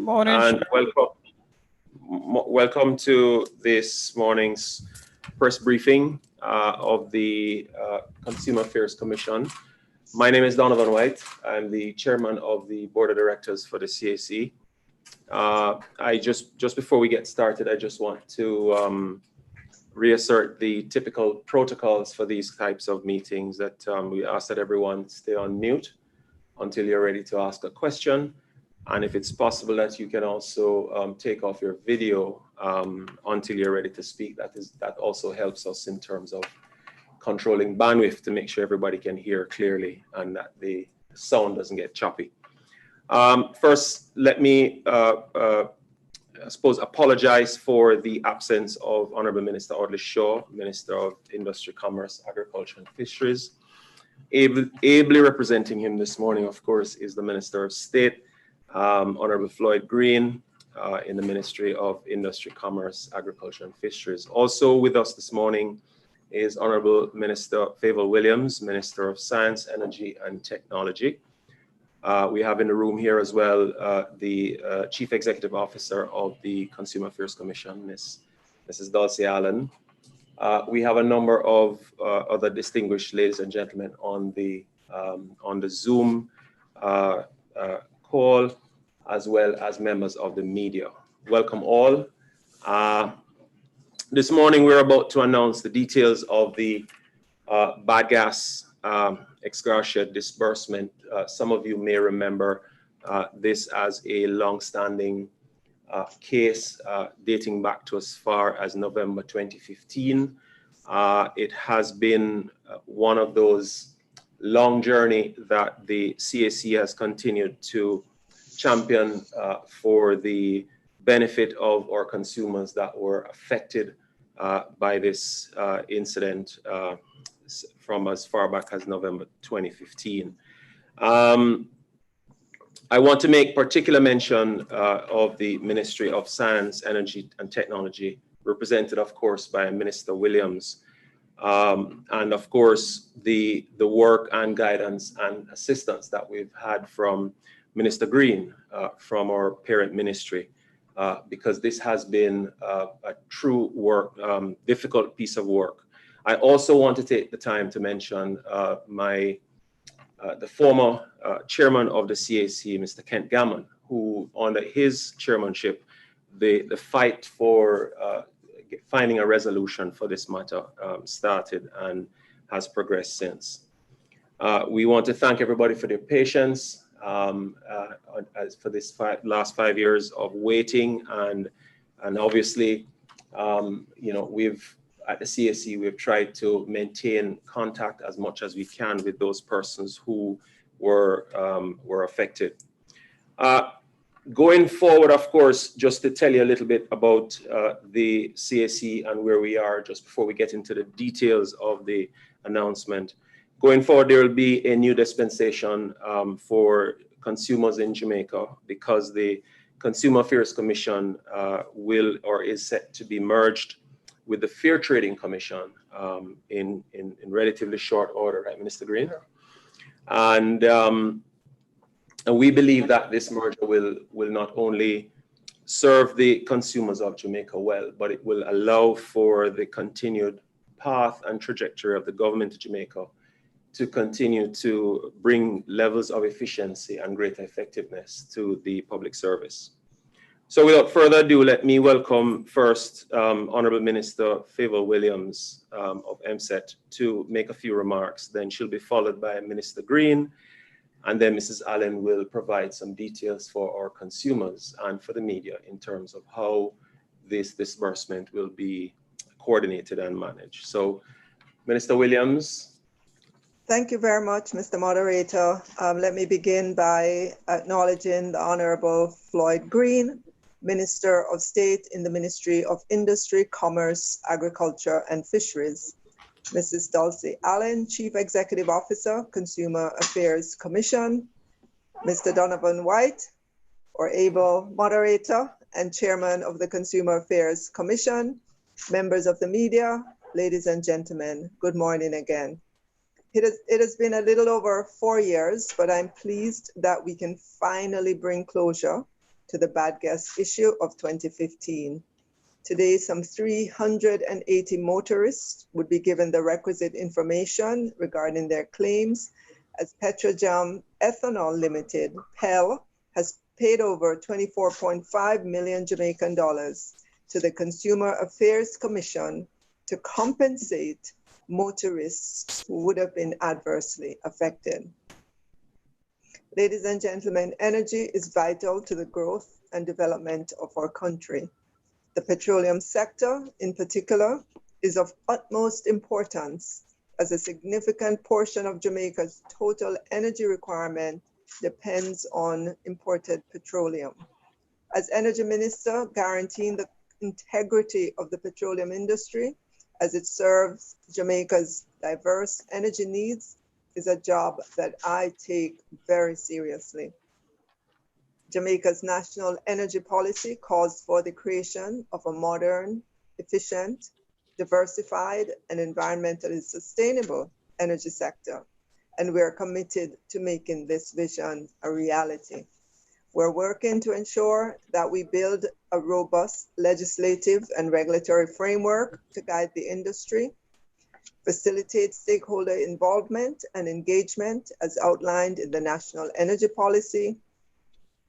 Morning. And welcome to this morning's press briefing of the Consumer Affairs Commission. My name is Donovan White. I'm the chairman of the board of directors for the CAC. Just before we get started, I just want to reassert the typical protocols for these types of meetings that we ask that everyone stay on mute until you're ready to ask a question. And if it's possible that you can also take off your video until you're ready to speak. That also helps us in terms of controlling bandwidth to make sure everybody can hear clearly and that the sound doesn't get choppy. First, let me, I suppose, apologize for the absence of Honorable Minister Audley Shaw, Minister of Industry, Commerce, Agriculture and Fisheries. Ably representing him this morning, of course, is the Minister of State, Honorable Floyd Green, in the Ministry of Industry, Commerce, Agriculture and Fisheries. Also with us this morning is Honorable Minister Favour Williams, Minister of Science, Energy and Technology. We have in the room here as well the Chief Executive Officer of the Consumer Affairs Commission, Mrs. Dulcie Allen. We have a number of other distinguished ladies and gentlemen on the Zoom call, as well as members of the media. Welcome all. This morning we're about to announce the details of the bad gas ex gratia disbursement. Some of you may remember this as a long-standing case dating back to as far as November 2015. It has been one of those long journey that the CAC has continued to champion for the benefit of our consumers that were affected by this incident from as far back as November 2015. I want to make particular mention of the Ministry of Science, Energy and Technology, represented, of course, by Minister Williams, and of course the work and guidance and assistance that we've had from Minister Green, from our parent ministry, because this has been a true work, difficult piece of work. I also want to take the time to mention the former chairman of the CAC, Mr. Kent Gammon, who under his chairmanship, the fight for finding a resolution for this matter started and has progressed since. We want to thank everybody for their patience for this last 5 years of waiting, and obviously, you know, at the CAC, we've tried to maintain contact as much as we can with those persons who were affected. Going forward, of course, just to tell you a little bit about the CAC and where we are, just before we get into the details of the announcement. Going forward, there will be a new dispensation for consumers in Jamaica, because the Consumer Affairs Commission is set to be merged with the Fair Trading Commission in relatively short order, right, Minister Green? And we believe that this merger will not only serve the consumers of Jamaica well, but it will allow for the continued path and trajectory of the government of Jamaica to continue to bring levels of efficiency and greater effectiveness to the public service. So without further ado, let me welcome first Honorable Minister Favour Williams of MSET to make a few remarks. Then she'll be followed by Minister Green, and then Mrs. Allen will provide some details for our consumers and for the media in terms of how this disbursement will be coordinated and managed. So, Minister Williams. Thank you very much, Mr. Moderator. Let me begin by acknowledging the Honorable Floyd Green, Minister of State in the Ministry of Industry, Commerce, Agriculture and Fisheries, Mrs. Dulcie Allen, Chief Executive Officer, Consumer Affairs Commission, Mr. Donovan White, our able moderator and chairman of the Consumer Affairs Commission, members of the media, ladies and gentlemen, good morning again. It has been a little over 4 years, but I'm pleased that we can finally bring closure to the bad gas issue of 2015. Today, some 380 motorists would be given the requisite information regarding their claims, as Petrojam Ethanol Limited, PEL, has paid over 24.5 million Jamaican dollars to the Consumer Affairs Commission to compensate motorists who would have been adversely affected. Ladies and gentlemen, energy is vital to the growth and development of our country. The petroleum sector, in particular, is of utmost importance, as a significant portion of Jamaica's total energy requirement depends on imported petroleum. As Energy Minister, guaranteeing the integrity of the petroleum industry as it serves Jamaica's diverse energy needs is a job that I take very seriously. Jamaica's national energy policy calls for the creation of a modern, efficient, diversified, and environmentally sustainable energy sector, and we are committed to making this vision a reality. We're working to ensure that we build a robust legislative and regulatory framework to guide the industry, facilitate stakeholder involvement and engagement as outlined in the National Energy Policy,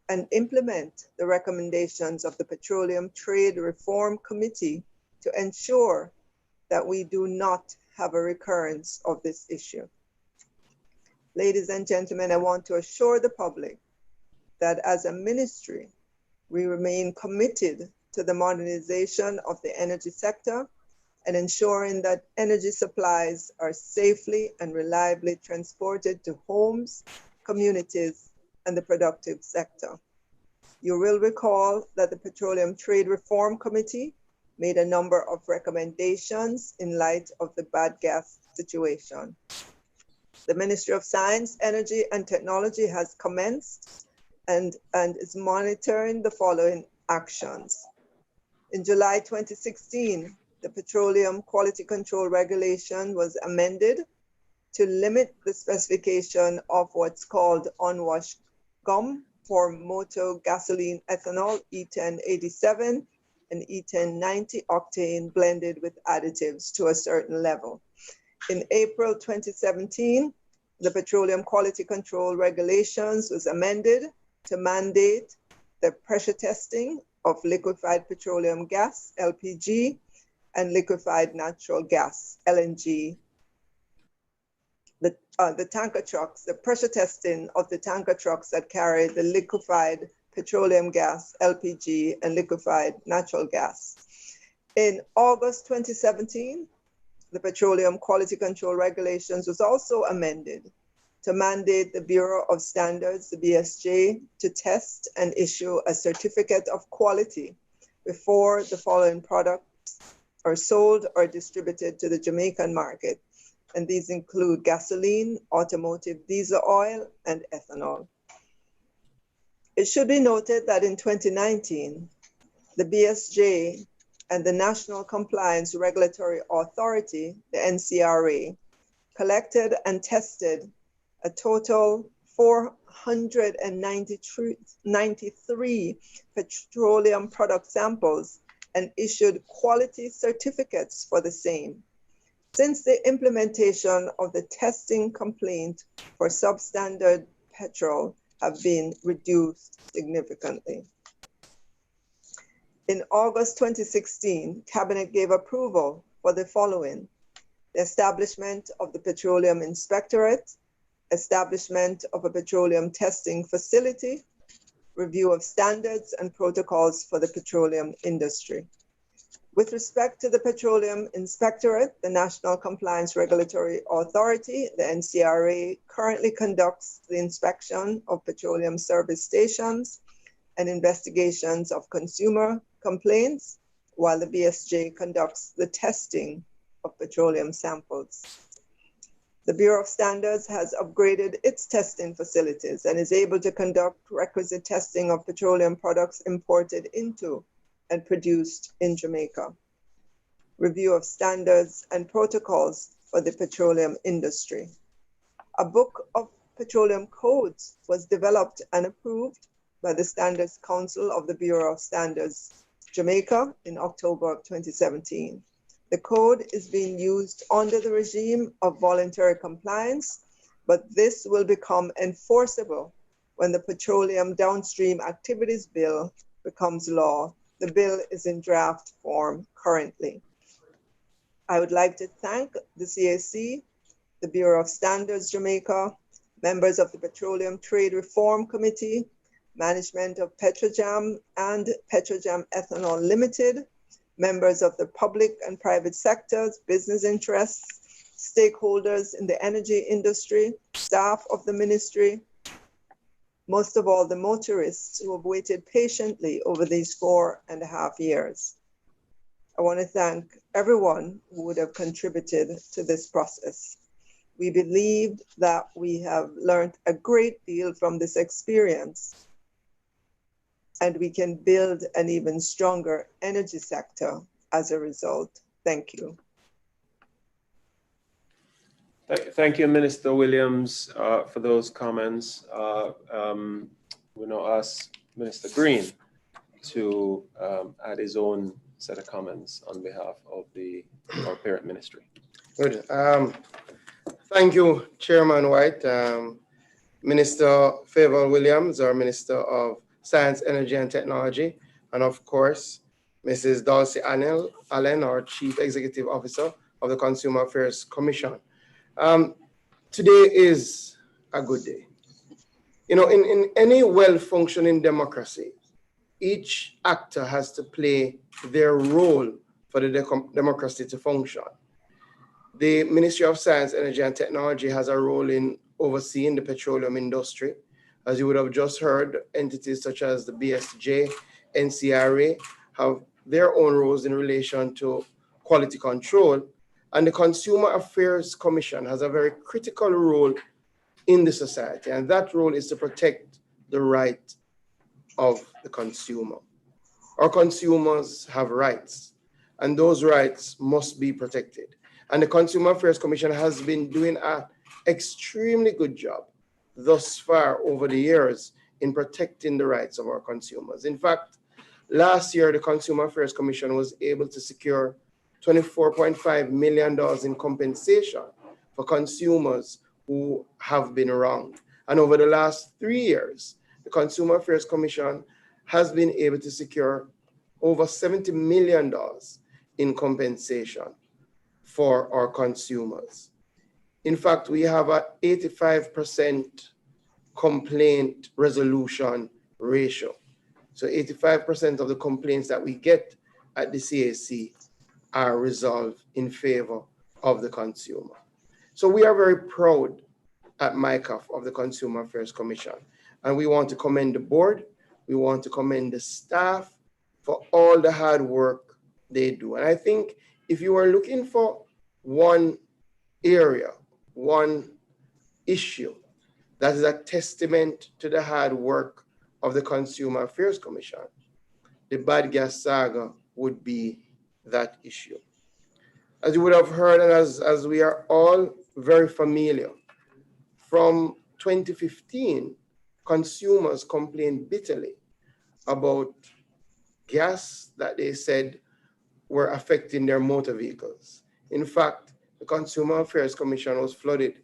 and implement the recommendations of the Petroleum Trade Reform Committee to ensure that we do not have a recurrence of this issue. Ladies and gentlemen, I want to assure the public that as a ministry, we remain committed to the modernization of the energy sector and ensuring that energy supplies are safely and reliably transported to homes, communities, and the productive sector. You will recall that the Petroleum Trade Reform Committee made a number of recommendations in light of the bad gas situation. The Ministry of Science, Energy, and Technology has commenced and is monitoring the following actions. In July 2016, the Petroleum Quality Control Regulation was amended to limit the specification of what's called unwashed gum for motor gasoline ethanol E1087 and E1090 octane blended with additives to a certain level. In April 2017, the Petroleum Quality Control Regulations was amended to mandate the pressure testing of liquefied petroleum gas, LPG, and liquefied natural gas, LNG. The tanker trucks, the pressure testing of the tanker trucks that carry the liquefied petroleum gas, LPG, and liquefied natural gas. In August 2017, the Petroleum Quality Control Regulations was also amended to mandate the Bureau of Standards, the BSJ, to test and issue a certificate of quality before the following products are sold or distributed to the Jamaican market. And these include gasoline, automotive diesel oil, and ethanol. It should be noted that in 2019, the BSJ and the National Compliance Regulatory Authority, the NCRA, collected and tested a total 493 petroleum product samples and issued quality certificates for the same. Since the implementation of the testing complaint for substandard petrol have been reduced significantly. In August 2016, Cabinet gave approval for the following: the establishment of the Petroleum Inspectorate, establishment of a petroleum testing facility, review of standards and protocols for the petroleum industry. With respect to the Petroleum Inspectorate, the National Compliance Regulatory Authority, the NCRA, currently conducts the inspection of petroleum service stations and investigations of consumer complaints, while the BSJ conducts the testing of petroleum samples. The Bureau of Standards has upgraded its testing facilities and is able to conduct requisite testing of petroleum products imported into and produced in Jamaica. Review of standards and protocols for the petroleum industry. A book of petroleum codes was developed and approved by the Standards Council of the Bureau of Standards, Jamaica, in October of 2017. The code is being used under the regime of voluntary compliance, but this will become enforceable when the Petroleum Downstream Activities Bill becomes law. The bill is in draft form currently. I would like to thank the CAC, the Bureau of Standards Jamaica, members of the Petroleum Trade Reform Committee, management of Petrojam and Petrojam Ethanol Limited, members of the public and private sectors, business interests, stakeholders in the energy industry, staff of the ministry, most of all the motorists who have waited patiently over these 4.5 years. I want to thank everyone who would have contributed to this process. We believe that we have learned a great deal from this experience, and we can build an even stronger energy sector as a result. Thank you. Thank you, Minister Williams, for those comments. We'll now ask Minister Green to add his own set of comments on behalf of our parent ministry. Good. Thank you, Chairman White, Minister Favour Williams, our Minister of Science, Energy and Technology, and of course, Mrs. Dulcie Allen, our Chief Executive Officer of the Consumer Affairs Commission. Today is a good day. You know, in any well-functioning democracy, each actor has to play their role for the democracy to function. The Ministry of Science, Energy and Technology has a role in overseeing the petroleum industry. As you would have just heard, entities such as the BSJ, NCRA have their own roles in relation to quality control. And the Consumer Affairs Commission has a very critical role in the society. And that role is to protect the right of the consumer. Our consumers have rights, and those rights must be protected. And the Consumer Affairs Commission has been doing an extremely good job thus far over the years in protecting the rights of our consumers. In fact, last year, the Consumer Affairs Commission was able to secure $24.5 million in compensation for consumers who have been wronged. And over the last 3 years, the Consumer Affairs Commission has been able to secure over $70 million in compensation for our consumers. In fact, we have an 85% complaint resolution ratio. So 85% of the complaints that we get at the CAC are resolved in favor of the consumer. So we are very proud at MICAF of the Consumer Affairs Commission. And we want to commend the board, we want to commend the staff for all the hard work they do. And I think if you are looking for one area, one issue that is a testament to the hard work of the Consumer Affairs Commission, the bad gas saga would be that issue. As you would have heard, and as we are all very familiar, from 2015, consumers complained bitterly about gas that they said were affecting their motor vehicles. In fact, the Consumer Affairs Commission was flooded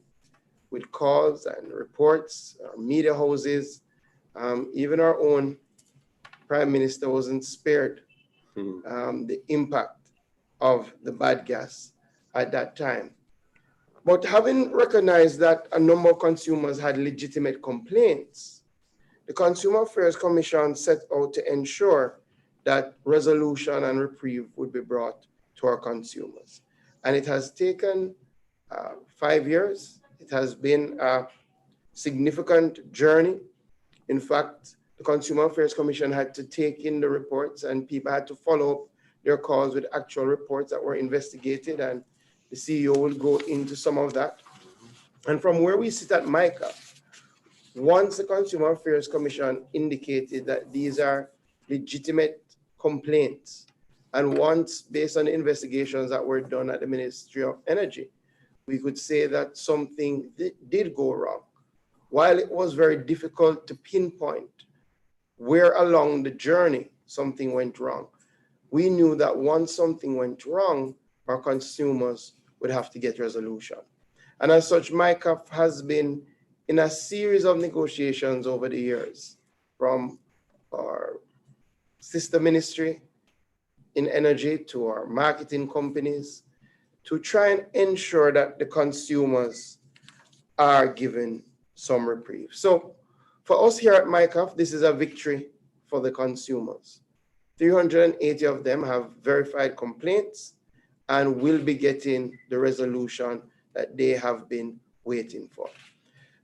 with calls and reports, media houses, even our own Prime Minister wasn't spared the impact of the bad gas at that time. But having recognized that a number of consumers had legitimate complaints, the Consumer Affairs Commission set out to ensure that resolution and reprieve would be brought to our consumers. And it has taken 5 years. It has been a significant journey. In fact, the Consumer Affairs Commission had to take in the reports, and people had to follow up their calls with actual reports that were investigated, and the CEO will go into some of that. And from where we sit at MICA, once the Consumer Affairs Commission indicated that these are legitimate complaints, and once, based on the investigations that were done at the Ministry of Energy, we could say that something did go wrong. While it was very difficult to pinpoint where along the journey something went wrong. We knew that once something went wrong, our consumers would have to get resolution. And as such, MICAF has been in a series of negotiations over the years, from our sister ministry in energy to our marketing companies, to try and ensure that the consumers are given some reprieve. So for us here at MICAF, this is a victory for the consumers. 380 of them have verified complaints and will be getting the resolution that they have been waiting for.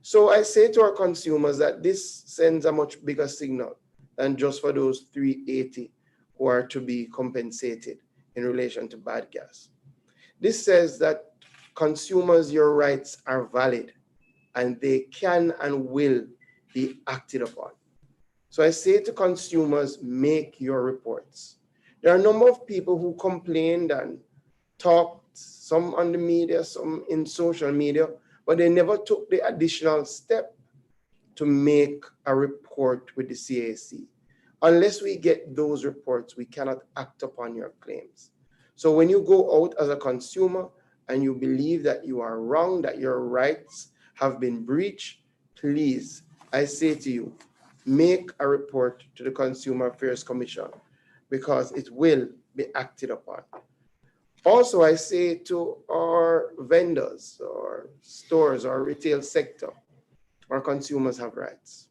So I say to our consumers that this sends a much bigger signal than just for those 380 who are to be compensated in relation to bad gas. This says that consumers, your rights are valid and they can and will be acted upon. So I say to consumers, make your reports. There are a number of people who complained and talked, some on the media, some in social media, but they never took the additional step to make a report with the CAC. Unless we get those reports, we cannot act upon your claims. So when you go out as a consumer and you believe that you are wrong, that your rights have been breached, please, I say to you, make a report to the Consumer Affairs Commission because it will be acted upon. Also, I say to our vendors or stores or retail sector, our consumers have rights.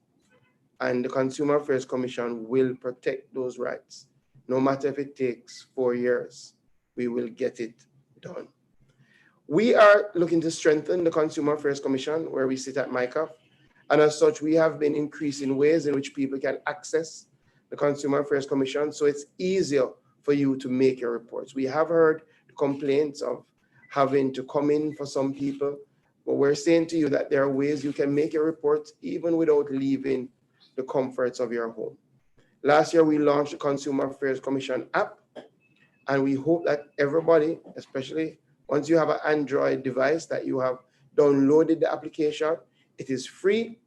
And the Consumer Affairs Commission will protect those rights. No matter if it takes 4 years, we will get it done. We are looking to strengthen the Consumer Affairs Commission where we sit at MICAF. And as such, we have been increasing ways in which people can access the Consumer Affairs Commission so it's easier for you to make your reports. We have heard the complaints of having to come in for some people, but we're saying to you that there are ways you can make your reports even without leaving the comforts of your home. Last year, we launched the Consumer Affairs Commission app, and we hope that everybody, especially once you have an Android device, that you have downloaded the application. It is free.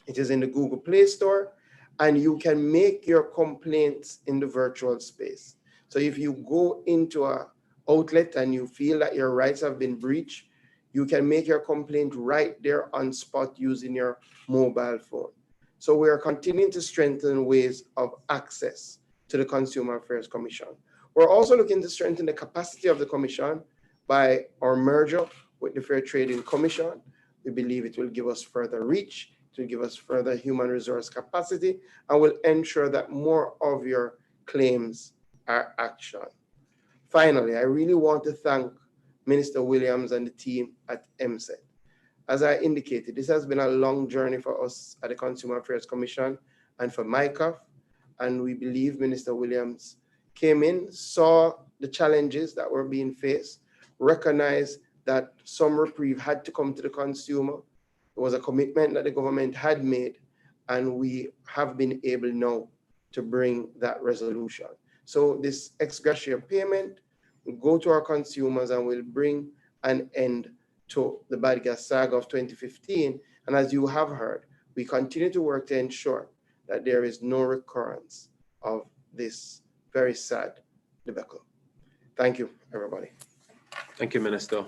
It is in the Google Play Store, and you can make your complaints in the virtual space. So if you go into an outlet and you feel that your rights have been breached, you can make your complaint right there on spot using your mobile phone. So we are continuing to strengthen ways of access to the Consumer Affairs Commission. We're also looking to strengthen the capacity of the Commission by our merger with the Fair Trading Commission. We believe it will give us further reach, it will give us further human resource capacity, and will ensure that more of your claims are actioned. Finally, I really want to thank Minister Williams and the team at MSET. As I indicated, this has been a long journey for us at the Consumer Affairs Commission and for MICAF, and we believe Minister Williams came in, saw the challenges that were being faced, recognized that some reprieve had to come to the consumer. It was a commitment that the government had made, and we have been able now to bring that resolution. So this ex gratia payment will go to our consumers and will bring an end to the bad gas saga of 2015. And as you have heard, we continue to work to ensure that there is no recurrence of this very sad debacle. Thank you, everybody. Thank you, Minister.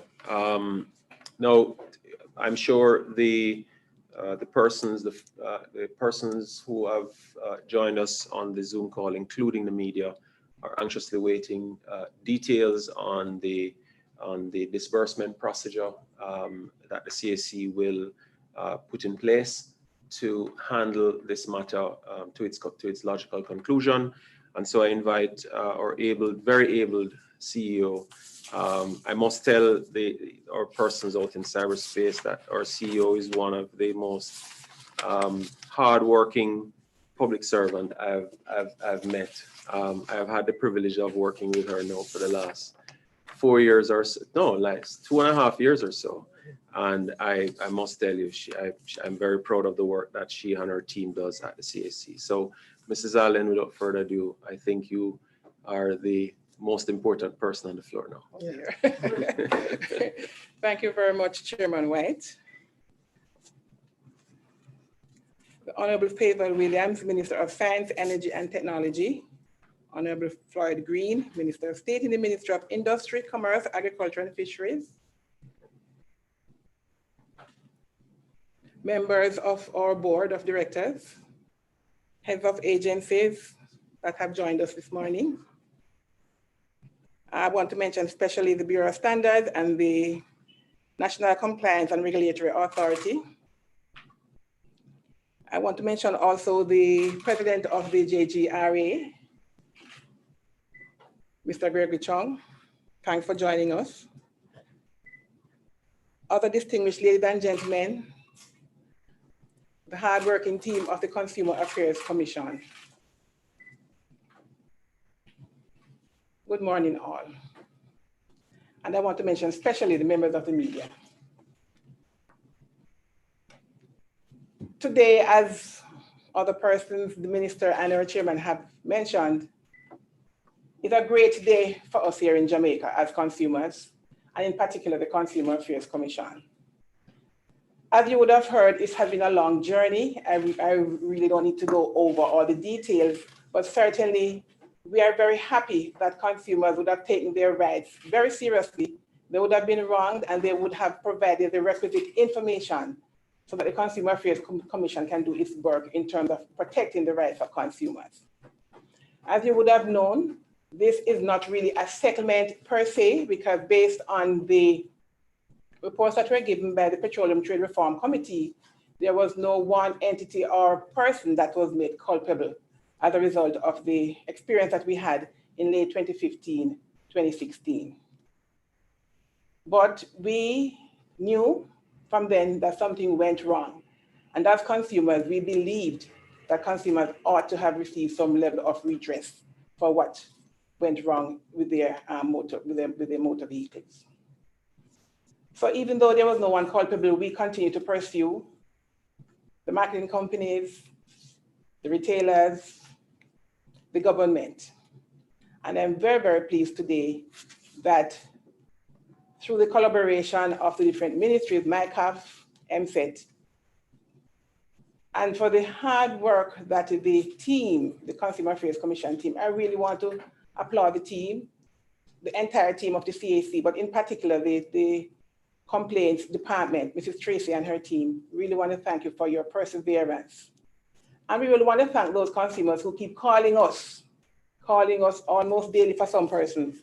Now, I'm sure the persons who have joined us on the Zoom call, including the media, are anxiously waiting details on the disbursement procedure that the CAC will put in place to handle this matter to its logical conclusion. And so I invite our very able CEO. I must tell our persons out in cyberspace that our CEO is one of the most hardworking public servant I've met. I've had the privilege of working with her now for the last 4 years or so, no, last 2.5 years or so. And I must tell you, I'm very proud of the work that she and her team does at the CAC. So, Mrs. Allen, without further ado, I think you are the most important person on the floor now. Yeah. Thank you very much, Chairman White. the Honorable Favour Williams, Minister of Science, Energy and Technology, Honorable Floyd Green, Minister of State in the Ministry of Industry, Commerce, Agriculture and Fisheries, members of our Board of Directors, heads of agencies that have joined us this morning. I want to mention especially the Bureau of Standards and the National Compliance and Regulatory Authority. I want to mention also the President of the JGRA, Mr. Gregory Chung. Thanks for joining us. Other distinguished ladies and gentlemen, the hardworking team of the Consumer Affairs Commission. Good morning, all. And I want to mention especially the members of the media. Today, as other persons, the minister and our chairman have mentioned, is a great day for us here in Jamaica as consumers, and in particular, the Consumer Affairs Commission. As you would have heard, it has been a long journey. I really don't need to go over all the details, but certainly we are very happy that consumers would have taken their rights very seriously. They would have been wronged and they would have provided the requisite information so that the Consumer Affairs Commission can do its work in terms of protecting the rights of consumers. As you would have known, this is not really a settlement per se, because based on the reports that were given by the Petroleum Trade Reform Committee, there was no one entity or person that was made culpable as a result of the experience that we had in late 2015, 2016. But we knew from then that something went wrong. And as consumers, we believed that consumers ought to have received some level of redress for what went wrong with their motor vehicles. So even though there was no one culpable, we continue to pursue the marketing companies, the retailers, the government. And I'm very, very pleased today that through the collaboration of the different ministries, MICAF, MSET, and for the hard work that the team, the Consumer Affairs Commission team, I really want to applaud the team, the entire team of the CAC, but in particular the complaints department, Mrs. Tracy and her team. Really want to thank you for your perseverance. And we really want to thank those consumers who keep calling us almost daily for some persons,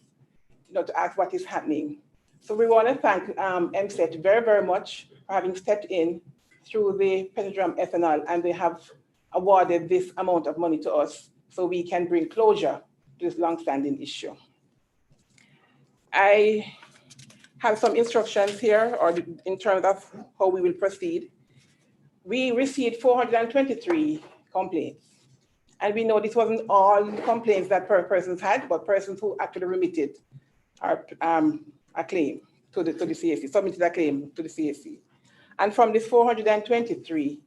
to ask what is happening. So we want to thank MSET very, very much for having stepped in through the Petrojam Ethanol, and they have awarded this amount of money to us so we can bring closure to this long-standing issue. I have some instructions here, or in terms of how we will proceed. We received 423 complaints. And we know this wasn't all complaints that persons had, but persons who actually remitted a claim to the CAC, submitted a claim to the CAC. And from this 423,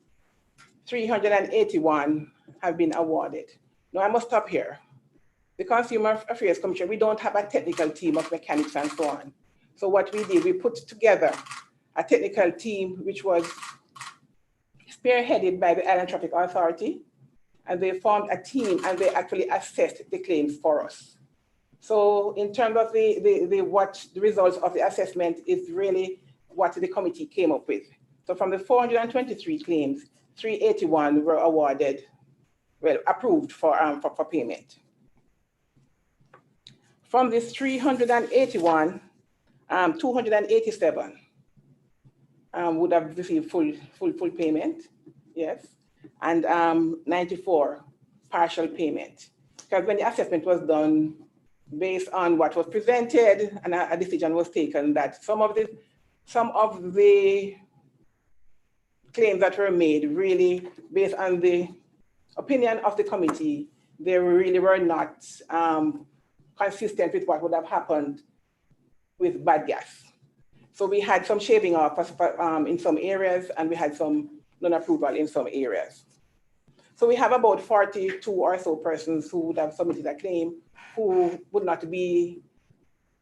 381 have been awarded. Now I must stop here. The Consumer Affairs Commission, we don't have a technical team of mechanics and so on. So what we did, we put together a technical team which was spearheaded by the Island Traffic Authority, and they formed a team and they actually assessed the claims for us. So in terms of the results of the assessment is really what the committee came up with. So from the 423 claims, 381 were awarded, well, approved for payment. From this 381, 287 would have received full payment, yes, and 94 partial payment. Because when the assessment was done, based on what was presented, and a decision was taken that some of the claims that were made, really based on the opinion of the committee, they really were not consistent with what would have happened with bad gas. So we had some shaving off in some areas, and we had some non-approval in some areas. So we have about 42 or so persons who would have submitted a claim who would not be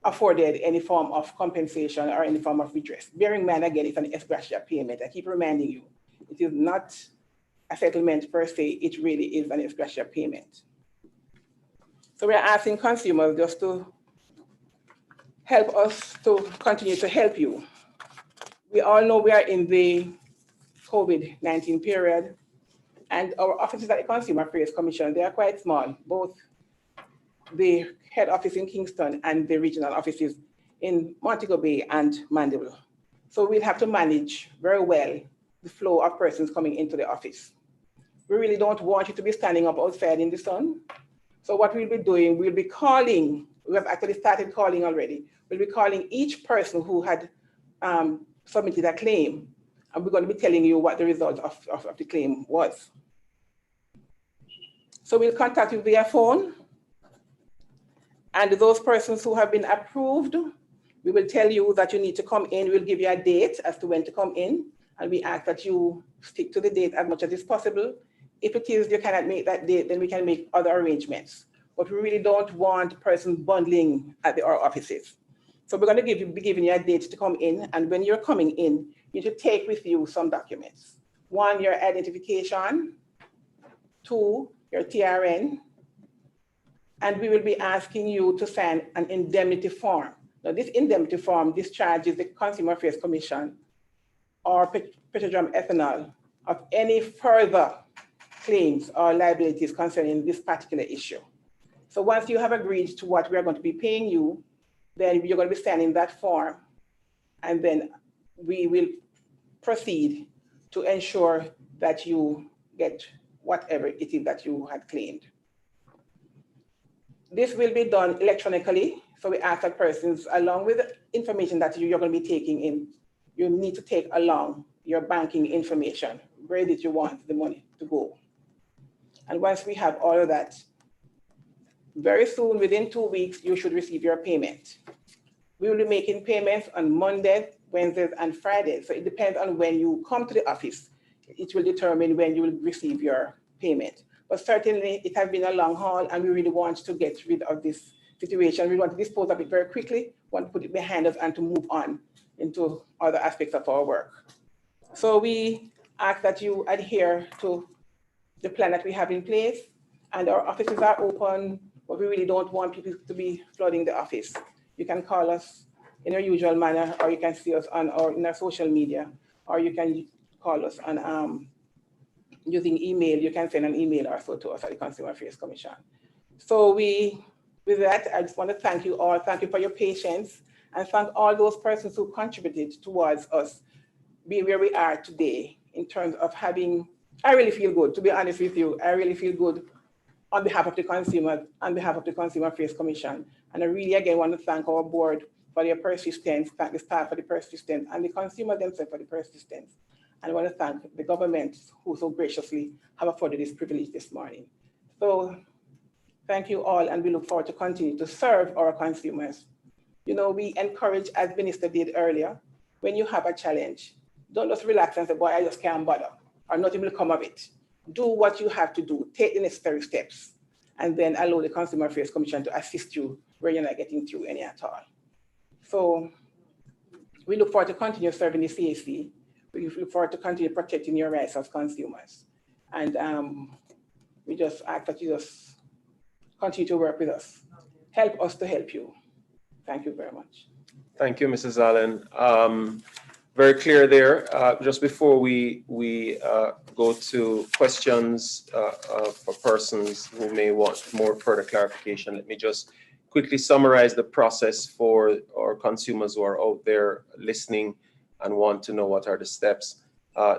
afforded any form of compensation or any form of redress. Bearing in mind, again, it's an ex gratia payment. I keep reminding you, it is not a settlement per se. It really is an extra payment. So we are asking consumers just to help us to continue to help you. We all know we are in the COVID-19 period, and our offices at the Consumer Affairs Commission, they are quite small, both the head office in Kingston and the regional offices in Montego Bay and Mandeville. So we'll have to manage very well the flow of persons coming into the office. We really don't want you to be standing up outside in the sun. So what we'll be doing, we'll be calling, we have actually started calling already. We'll be calling each person who had submitted a claim, and we're going to be telling you what the result of the claim was. So we'll contact you via phone, and those persons who have been approved, we will tell you that you need to come in. We'll give you a date as to when to come in, and we ask that you stick to the date as much as is possible. If it is you cannot make that date, then we can make other arrangements. But we really don't want persons bundling at our offices. So we're going to be giving you a date to come in, and when you're coming in, you need to take with you some documents. 1, your identification. 2, your TRN. And we will be asking you to sign an indemnity form. Now, this indemnity form discharges the Consumer Affairs Commission or Petrojam Ethanol of any further claims or liabilities concerning this particular issue. So once you have agreed to what we are going to be paying you, then you're going to be signing that form, and then we will proceed to ensure that you get whatever it is that you had claimed. This will be done electronically. So we ask that persons, along with the information that you're going to be taking in, you need to take along your banking information. Where did you want the money to go? And once we have all of that, very soon, within 2 weeks, you should receive your payment. We will be making payments on Mondays, Wednesdays, and Fridays. So it depends on when you come to the office. It will determine when you will receive your payment. But certainly, it has been a long haul, and we really want to get rid of this situation. We want to dispose of it very quickly, want to put it behind us and to move on into other aspects of our work. So we ask that you adhere to the plan that we have in place, and our offices are open, but we really don't want people to be flooding the office. You can call us in our usual manner, or you can see us on in our social media, or you can call us on using email. You can send an email also to us at the Consumer Affairs Commission. So with that, I just want to thank you all. Thank you for your patience, and thank all those persons who contributed towards us being where we are today in terms of having, I really feel good, to be honest with you. I really feel good on behalf of the consumers, on behalf of the Consumer Affairs Commission. And I really, again, want to thank our board for their persistence, thank the staff for the persistence, and the consumers themselves for the persistence. And I want to thank the government who so graciously have afforded this privilege this morning. So thank you all, and we look forward to continue to serve our consumers. You know, we encourage, as Minister did earlier, when you have a challenge, don't just relax and say, boy, I just can't bother, or nothing will come of it. Do what you have to do, take the necessary steps, and then allow the Consumer Affairs Commission to assist you where you're not getting through any at all. So we look forward to continue serving the CAC. We look forward to continue protecting your rights as consumers. And we just ask that you just continue to work with us. Help us to help you. Thank you very much. Thank you, Mrs. Allen. Very clear there. Just before we go to questions for persons who may want more further clarification, let me just quickly summarize the process for our consumers who are out there listening and want to know what are the steps.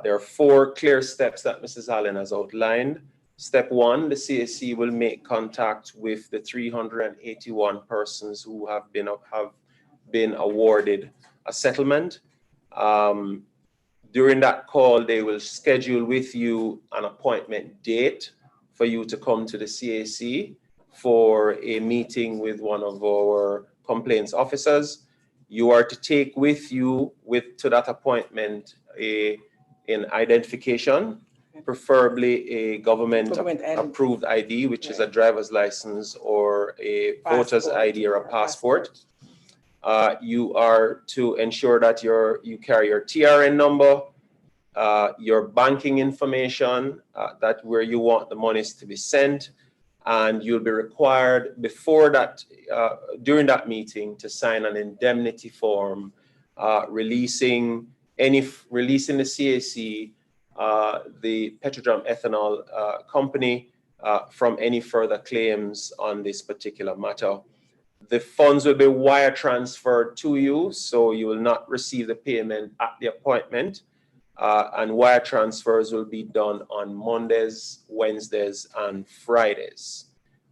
There are 4 clear steps that Mrs. Allen has outlined. Step 1, the CAC will make contact with the 381 persons who have been awarded a settlement. During that call, they will schedule with you an appointment date for you to come to the CAC for a meeting with one of our complaints officers. You are to take with you to that appointment an identification, preferably a government approved ID, which is a driver's license or a voter's ID or a passport. You are to ensure that you carry your TRN number, your banking information, that where you want the monies to be sent, and you'll be required before that, during that meeting, to sign an indemnity form releasing the CAC, the Petrojam Ethanol Company, from any further claims on this particular matter. The funds will be wire transferred to you, so you will not receive the payment at the appointment. And wire transfers will be done on Mondays, Wednesdays, and Fridays.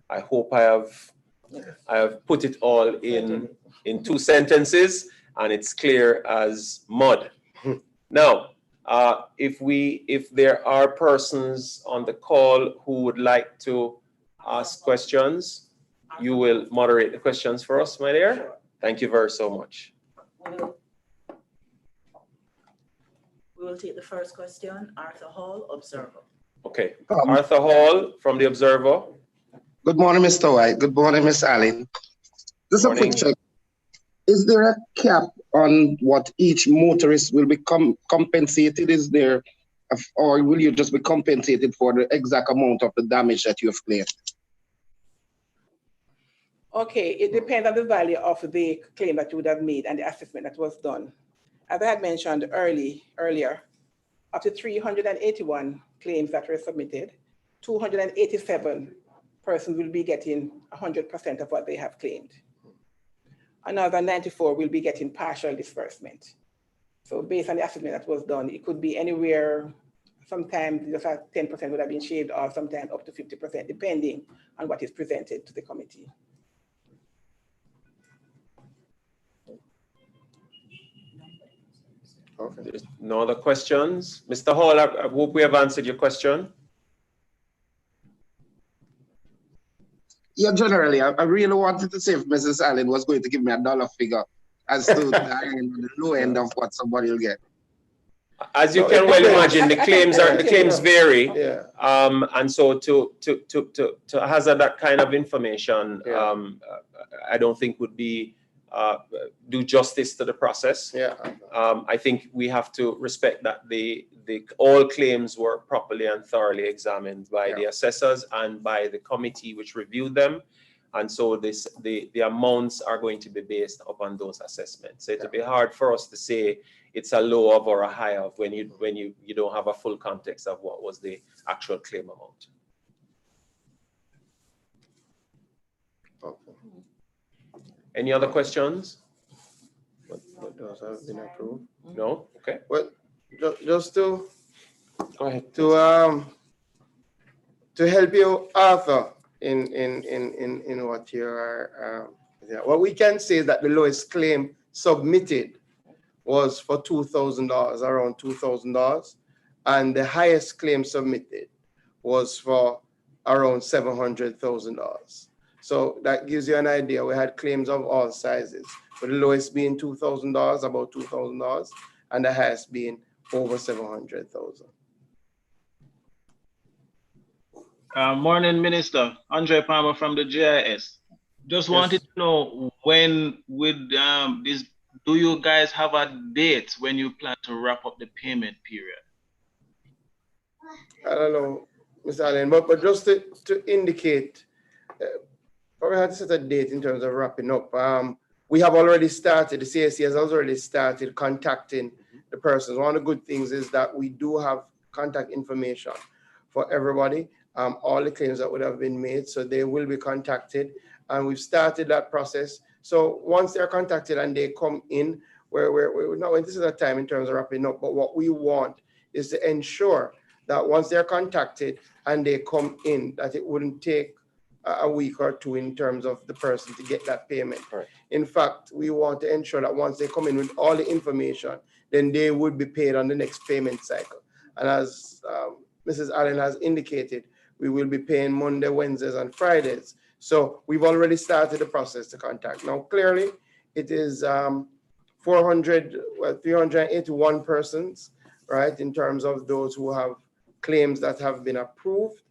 I hope I have put it all in 2 sentences, and it's clear as mud. Now, if there are persons on the call who would like to ask questions, you will moderate the questions for us, my dear. Sure. Thank you very so much. We will take the first question. Arthur Hall, Observer. Okay, Arthur Hall from the Observer. Good morning, Mr. White. Good morning, Miss Allen. Just a quick check. Is there a cap on what each motorist will be compensated? Is there, or will you just be compensated for the exact amount of the damage that you have claimed? Okay, it depends on the value of the claim that you would have made and the assessment that was done. As I had mentioned earlier, up to 381 claims that were submitted, 287 persons will be getting 100% of what they have claimed. Another 94 will be getting partial disbursement. So based on the assessment that was done, it could be anywhere, sometimes just 10% would have been shaved off, sometimes up to 50%, depending on what is presented to the committee. Okay. There's no other questions. Mr. Hall, I hope we have answered your question. Yeah, generally, I really wanted to see if Mrs. Allen was going to give me a dollar figure as to the low end of what somebody will get. As you can well imagine, the claims vary. Yeah. And so to hazard that kind of information, I don't think would be do justice to the process. Yeah. I think we have to respect that all claims were properly and thoroughly examined by the assessors and by the committee which reviewed them. And so the amounts are going to be based upon those assessments. So it'll be hard for us to say it's a low of or a high of when you don't have a full context of what was the actual claim amount. Okay. Any other questions? What those have been approved? No? Okay. Well, just to Go ahead. to help you, Arthur, in what you are, what we can say is that the lowest claim submitted was for $2,000, around $2,000, and the highest claim submitted was for around $700,000. So that gives you an idea. We had claims of all sizes, with the lowest being $2,000, about $2,000, and the highest being over $700,000. Morning, Minister. Andre Palmer from the GIS. Just wanted to know, when would do you guys have a date when you plan to wrap up the payment period? I don't know, Mr. Allen, but just to indicate, probably have to set a date in terms of wrapping up. We have already started, the CAC has already started contacting the persons. One of the good things is that we do have contact information for everybody, all the claims that would have been made, so they will be contacted, and we've started that process. So once they're contacted and they come in, we're not going to set a time in terms of wrapping up, but what we want is to ensure that once they're contacted and they come in, that it wouldn't take a week or two in terms of the person to get that payment. Right. In fact, we want to ensure that once they come in with all the information, then they would be paid on the next payment cycle. And as Mrs. Allen has indicated, we will be paying Monday, Wednesdays, and Fridays. So we've already started the process to contact. Now, clearly, it is 381 persons, right, in terms of those who have claims that have been approved,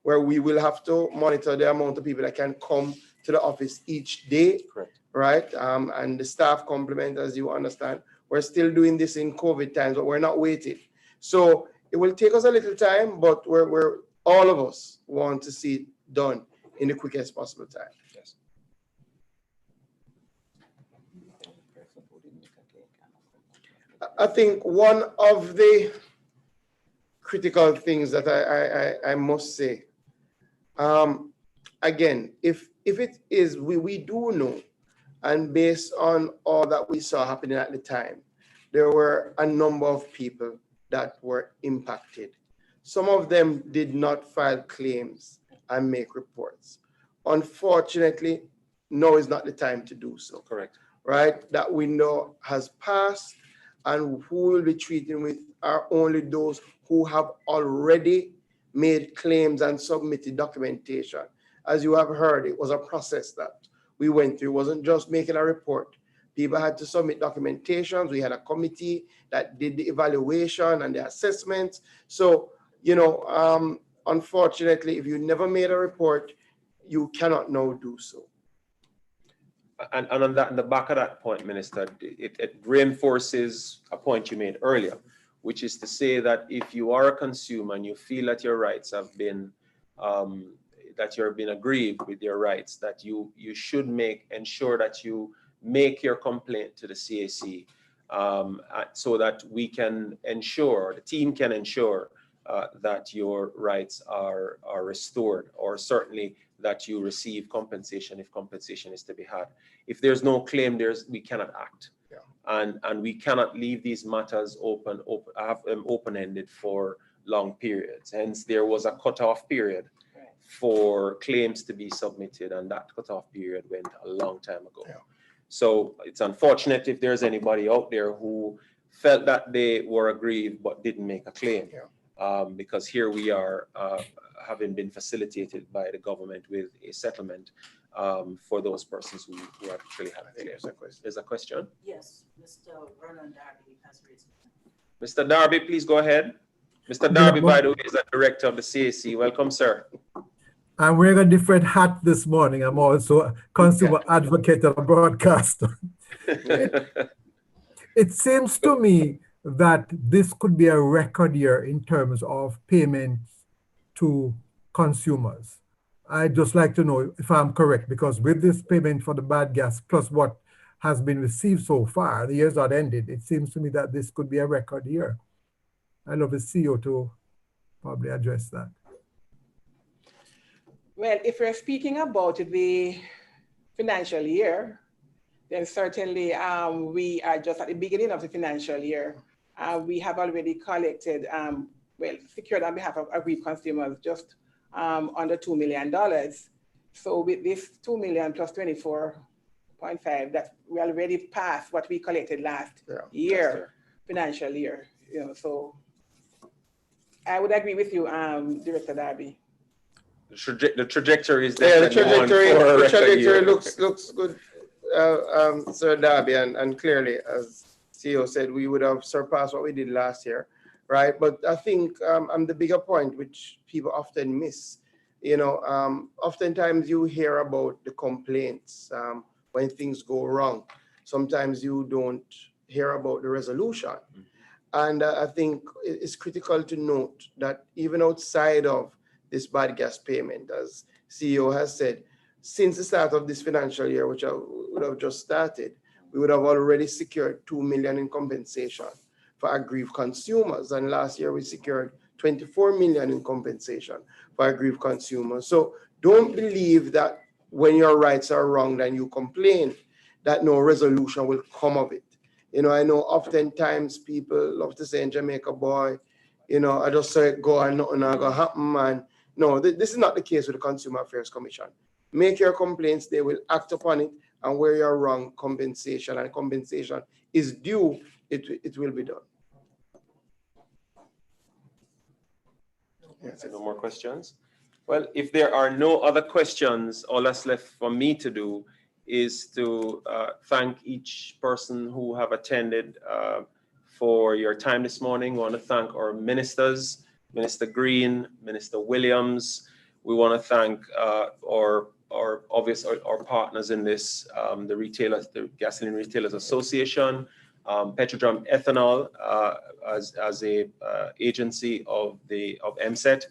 where we will have to monitor the amount of people that can come to the office each day. Correct. Right? And the staff complement, as you understand, We're still doing this in COVID times, but we're not waiting. So it will take us a little time, but we're all of us want to see it done in the quickest possible time. Yes. I think one of the critical things that I must say, again, if it is, we do know, and based on all that we saw happening at the time, there were a number of people that were impacted. Some of them did not file claims and make reports. Unfortunately, now is not the time to do so. Correct. Right? That window has passed, and who will be treating with are only those who have already made claims and submitted documentation. As you have heard, it was a process that we went through. It wasn't just making a report. People had to submit documentations. We had a committee that did the evaluation and the assessments. So, you know, unfortunately, if you never made a report, you cannot now do so. And on that, in the back of that point, Minister, it reinforces a point you made earlier, which is to say that if you are a consumer and you feel that your rights have been, that you've been aggrieved with your rights, that you should ensure that you make your complaint to the CAC, so that we can ensure, the team can ensure that your rights are restored, or certainly that you receive compensation if compensation is to be had. If there's no claim, we cannot act. Yeah. And we cannot leave these matters have them open-ended for long periods. Hence, there was a cutoff period for claims to be submitted, and that cutoff period went a long time ago. Yeah. So it's unfortunate if there's anybody out there who felt that they were aggrieved but didn't make a claim. Yeah. Because here we are, having been facilitated by the government with a settlement for those persons who actually have claims. There's a question? Yes, Mr. Vernon Darby has raised it. Mr. Darby, please go ahead. Mr. Darby, by the way, is the director of the CAC. Welcome, sir. I'm wearing a different hat this morning. I'm also a consumer advocate and a broadcaster. It seems to me that this could be a record year in terms of payments to consumers. I'd just like to know if I'm correct, because with this payment for the bad gas plus what has been received so far, the year's not ended, it seems to me that this could be a record year. I'd love the CEO to probably address that. Well, if we're speaking about the financial year, then certainly we are just at the beginning of the financial year. We have already collected, secured on behalf of aggrieved consumers just under $2 million. So with this $2 million plus 24.5, that we already passed what we collected last year, financial year. You know, so I would agree with you, Director Darby. The trajectory is the trajectory looks good, Sir Darby, and clearly, as CEO said, we would have surpassed what we did last year, right? But I think the bigger point, which people often miss, you know, oftentimes you hear about the complaints when things go wrong. Sometimes you don't hear about the resolution. And I think it's critical to note that even outside of this bad gas payment, as CEO has said, since the start of this financial year, which would have just started, we would have already secured $2 million in compensation for aggrieved consumers. And last year we secured $24 million in compensation for aggrieved consumers. So don't believe that when your rights are wrong, then you complain, that no resolution will come of it. You know, I know oftentimes people love to say in Jamaica, boy, you know, I just saw it go and nothing not gonna happen, man. No, this is not the case with the Consumer Affairs Commission. Make your complaints, they will act upon it, and where you're wrong, compensation is due, it will be done. Yes. No more questions? Well, if there are no other questions, all that's left for me to do is to thank each person who have attended for your time this morning. We want to thank our ministers, Minister Green, Minister Williams. We want to thank our partners in this, the Gasoline Retailers Association, Petrojam Ethanol as a agency of MSET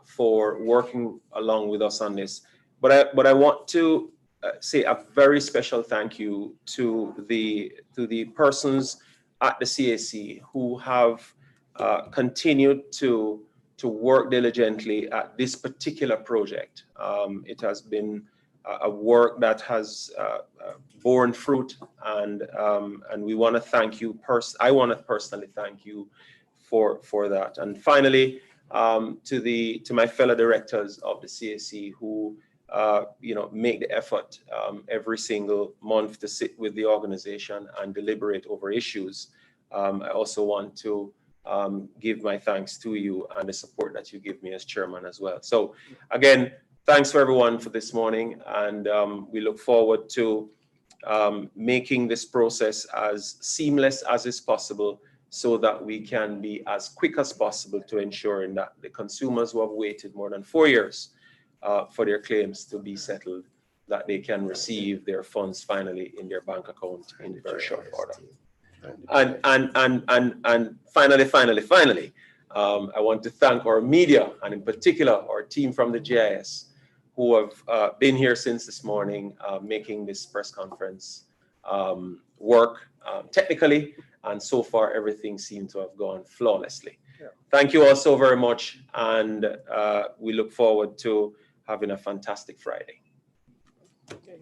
for working along with us on this. But I want to say a very special thank you to the persons at the CAC who have continued to work diligently at this particular project. It has been a work that has borne fruit, and we want to thank you. I want to personally thank you for that. And finally, to my fellow directors of the CAC who make the effort every single month to sit with the organization and deliberate over issues. I also want to give my thanks to you and the support that you give me as chairman as well. So again, thanks for everyone for this morning, and we look forward to making this process as seamless as is possible so that we can be as quick as possible to ensuring that the consumers who have waited more than 4 years for their claims to be settled, that they can receive their funds finally in their bank account in very short order. And finally, I want to thank our media, and in particular our team from the GIS, who have been here since this morning, making this press conference work technically, and so far everything seemed to have gone flawlessly. Yeah. Thank you all so very much, and we look forward to having a fantastic Friday. Okay.